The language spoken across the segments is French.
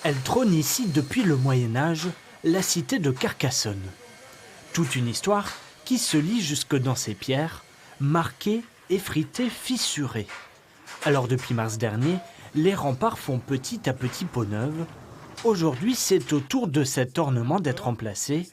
Elle trône ici depuis le Moyen-Âge, la cité de Carcassonne. Toute une histoire qui se lit jusque dans ses pierres, marquées, effritées, fissurées. Alors depuis mars dernier, les remparts font petit à petit peau neuve. Aujourd'hui, c'est au tour de cet ornement d'être remplacé.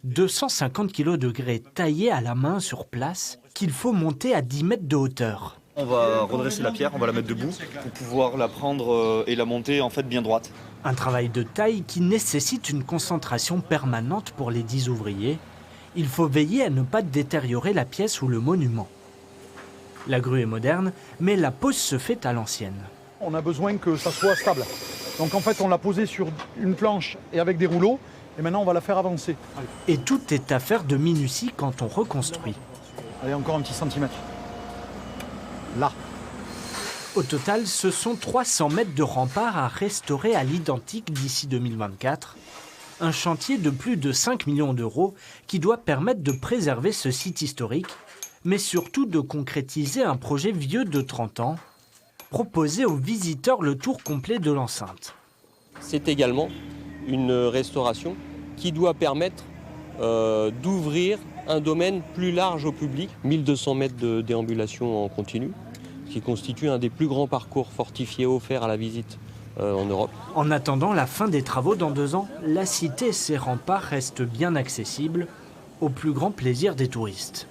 250 kg de grès taillés à la main sur place qu'il faut monter à 10 mètres de hauteur. On va redresser la pierre, on va la mettre debout pour pouvoir la prendre et la monter en fait bien droite. Un travail de taille qui nécessite une concentration permanente pour les 10 ouvriers. Il faut veiller à ne pas détériorer la pièce ou le monument. La grue est moderne, mais la pose se fait à l'ancienne. On a besoin que ça soit stable. Donc en fait, on l'a posée sur une planche et avec des rouleaux. Et maintenant, on va la faire avancer. Et tout est affaire de minutie quand on reconstruit. Allez, encore un petit centimètre. Là. Au total, ce sont 300 mètres de remparts à restaurer à l'identique d'ici 2024. Un chantier de plus de 5 millions d'euros qui doit permettre de préserver ce site historique, mais surtout de concrétiser un projet vieux de 30 ans, proposer aux visiteurs le tour complet de l'enceinte. C'est également une restauration qui doit permettre d'ouvrir un domaine plus large au public. 1200 mètres de déambulation en continu, qui constitue un des plus grands parcours fortifiés offerts à la visite en Europe. En attendant la fin des travaux dans 2 ans, la cité et ses remparts restent bien accessibles, au plus grand plaisir des touristes.